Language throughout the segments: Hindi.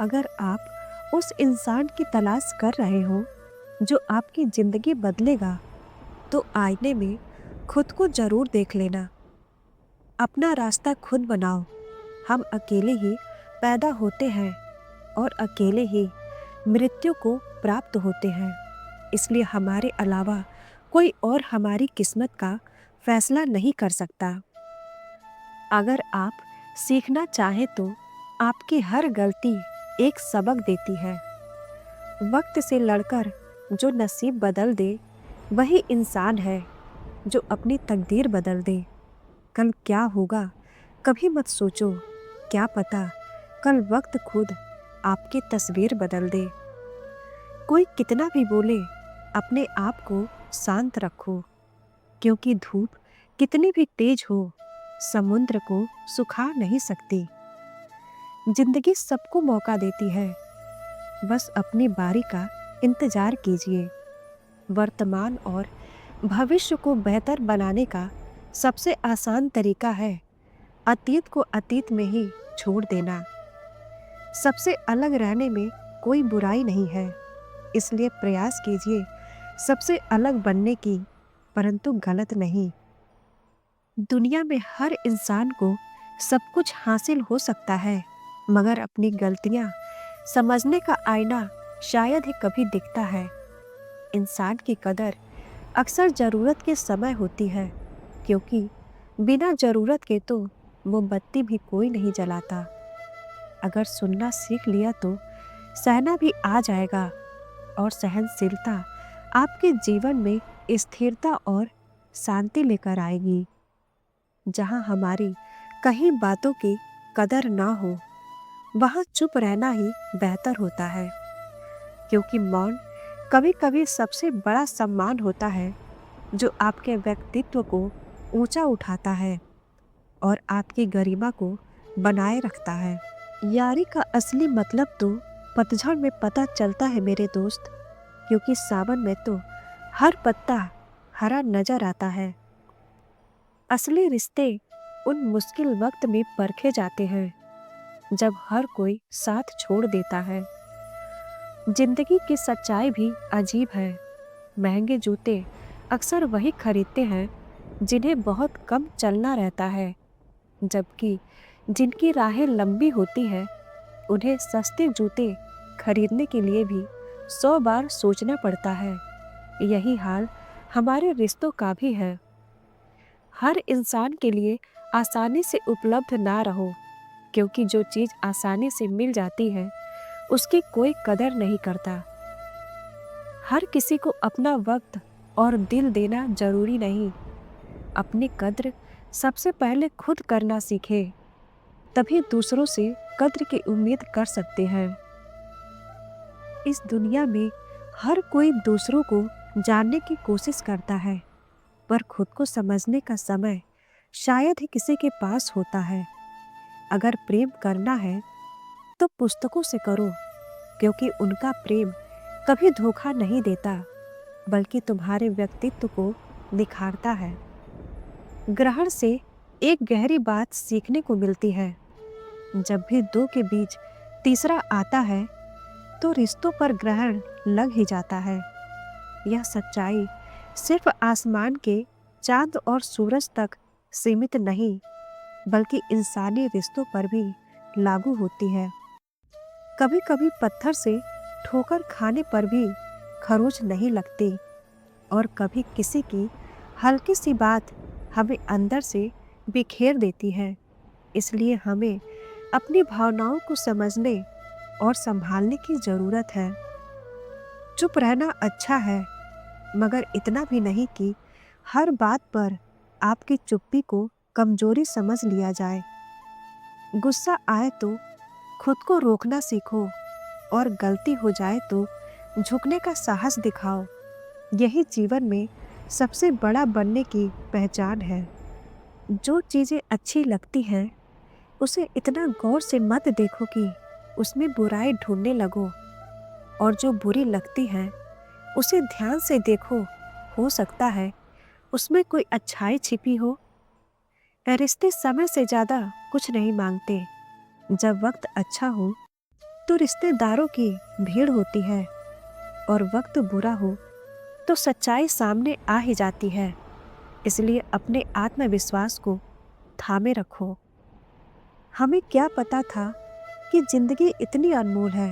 अगर आप उस इंसान की तलाश कर रहे हो जो आपकी जिंदगी बदलेगा, तो आईने में खुद को जरूर देख लेना। अपना रास्ता खुद बनाओ। हम अकेले ही पैदा होते हैं और अकेले ही मृत्यु को प्राप्त होते हैं। इसलिए हमारे अलावा कोई और हमारी किस्मत का फैसला नहीं कर सकता। अगर आप सीखना चाहें तो आपकी हर गलती एक सबक देती है। वक्त से लड़कर जो नसीब बदल दे, वही इंसान है जो अपनी तकदीर बदल दे। कल क्या होगा कभी मत सोचो, क्या पता कल वक्त खुद आपकी तस्वीर बदल दे। कोई कितना भी बोले, अपने आप को शांत रखो, क्योंकि धूप कितनी भी तेज हो, समुद्र को सुखा नहीं सकती। जिंदगी सबको मौका देती है, बस अपनी बारी का इंतजार कीजिए। वर्तमान और भविष्य को बेहतर बनाने का सबसे आसान तरीका है अतीत को अतीत में ही छोड़ देना। सबसे अलग रहने में कोई बुराई नहीं है, इसलिए प्रयास कीजिए सबसे अलग बनने की, परंतु गलत नहीं। दुनिया में हर इंसान को सब कुछ हासिल हो सकता है, मगर अपनी गलतियां समझने का आईना शायद ही कभी दिखता है। इंसान की कदर अक्सर जरूरत के समय होती है, क्योंकि बिना जरूरत के तो मोमबत्ती भी कोई नहीं जलाता। अगर सुनना सीख लिया तो सहना भी आ जाएगा, और सहनशीलता आपके जीवन में स्थिरता और शांति लेकर आएगी। जहाँ हमारी कहीं बातों की कदर ना हो, वहाँ चुप रहना ही बेहतर होता है, क्योंकि मौन कभी कभी सबसे बड़ा सम्मान होता है, जो आपके व्यक्तित्व को ऊंचा उठाता है और आपकी गरिमा को बनाए रखता है। यारी का असली मतलब तो पतझड़ में पता चलता है मेरे दोस्त, क्योंकि सावन में तो हर पत्ता हरा नजर आता है। असली रिश्ते उन मुश्किल वक्त में परखे जाते हैं, जब हर कोई साथ छोड़ देता है। जिंदगी की सच्चाई भी अजीब है। महंगे जूते अक्सर वही खरीदते हैं जिन्हें बहुत कम चलना रहता है, जबकि जिनकी राहें लंबी होती है, उन्हें सस्ते जूते खरीदने के लिए भी 100 बार सोचना पड़ता है। यही हाल हमारे रिश्तों का भी है। हर इंसान के लिए आसानी से उपलब्ध ना रहो, क्योंकि जो चीज़ आसानी से मिल जाती है उसकी कोई कदर नहीं करता। हर किसी को अपना वक्त और दिल देना जरूरी नहीं। अपनी कद्र सबसे पहले खुद करना सीखे, तभी दूसरों से कद्र की उम्मीद कर सकते हैं। इस दुनिया में हर कोई दूसरों को जानने की कोशिश करता है, पर खुद को समझने का समय शायद ही किसी के पास होता है। अगर प्रेम करना है तो पुस्तकों से करो, क्योंकि उनका प्रेम कभी धोखा नहीं देता, बल्कि तुम्हारे व्यक्तित्व को निखारता है। ग्रहण से एक गहरी बात सीखने को मिलती है। जब भी दो के बीच तीसरा आता है, तो रिश्तों पर ग्रहण लग ही जाता है। यह सच्चाई सिर्फ आसमान के चांद और सूरज तक सीमित नहीं, बल्कि इंसानी रिश्तों पर भी लागू होती है। कभी कभी पत्थर से ठोकर खाने पर भी खरोंच नहीं लगती, और कभी किसी की हल्की सी बात हमें अंदर से बिखेर देती है। इसलिए हमें अपनी भावनाओं को समझने और संभालने की जरूरत है। चुप रहना अच्छा है, मगर इतना भी नहीं कि हर बात पर आपकी चुप्पी को कमजोरी समझ लिया जाए। गुस्सा आए तो खुद को रोकना सीखो, और गलती हो जाए तो झुकने का साहस दिखाओ। यही जीवन में सबसे बड़ा बनने की पहचान है। जो चीज़ें अच्छी लगती हैं, उसे इतना गौर से मत देखो कि उसमें बुराई ढूंढने लगो, और जो बुरी लगती है उसे ध्यान से देखो, हो सकता है उसमें कोई अच्छाई छिपी हो। रिश्ते समय से ज़्यादा कुछ नहीं मांगते। जब वक्त अच्छा हो तो रिश्तेदारों की भीड़ होती है, और वक्त बुरा हो तो सच्चाई सामने आ ही जाती है। इसलिए अपने आत्मविश्वास को थामे रखो। हमें क्या पता था कि जिंदगी इतनी अनमोल है।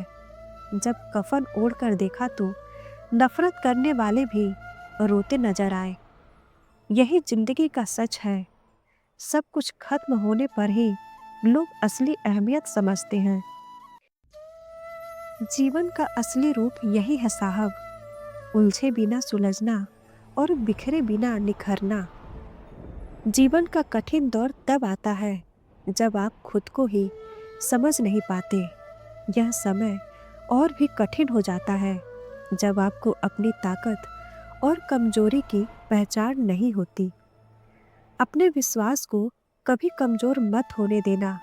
जब कफन ओढ़कर देखा तो नफरत करने वाले भी रोते नजर आए। यही जिंदगी का सच है। सब कुछ खत्म होने पर ही लोग असली अहमियत समझते हैं। जीवन का असली रूप यही है साहब, उलझे बिना सुलझना और बिखरे बिना निखरना। जीवन का कठिन दौर तब आता है जब आप खुद को ही समझ नहीं पाते। यह समय और भी कठिन हो जाता है जब आपको अपनी ताकत और कमजोरी की पहचान नहीं होती। अपने विश्वास को कभी कमजोर मत होने देना,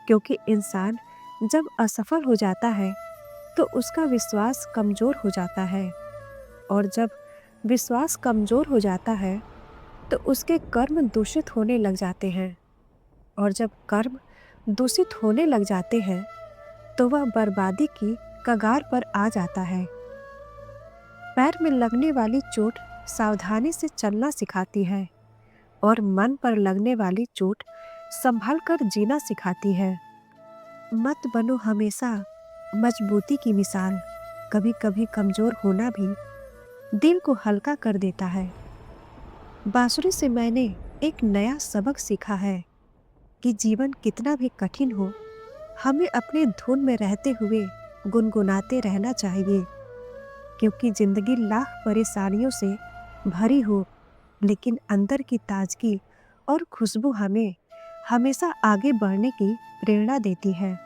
क्योंकि इंसान जब असफल हो जाता है तो उसका विश्वास कमजोर हो जाता है, और जब विश्वास कमजोर हो जाता है तो उसके कर्म दूषित होने लग जाते हैं, और जब कर्म दूषित होने लग जाते हैं तो वह बर्बादी की कगार पर आ जाता है। पैर में लगने वाली चोट सावधानी से चलना सिखाती है, और मन पर लगने वाली चोट संभल कर जीना सिखाती है। मत बनो हमेशा मजबूती की मिसाल। कभी कभी कमजोर होना भी दिल को हल्का कर देता है। बांसुरी से मैंने एक नया सबक सीखा है कि जीवन कितना भी कठिन हो, हमें अपने धुन में रहते हुए गुनगुनाते रहना चाहिए। क्योंकि जिंदगी लाख परेशानियों से भरी हो, लेकिन अंदर की ताजगी और खुशबू हमें हमेशा आगे बढ़ने की प्रेरणा देती है।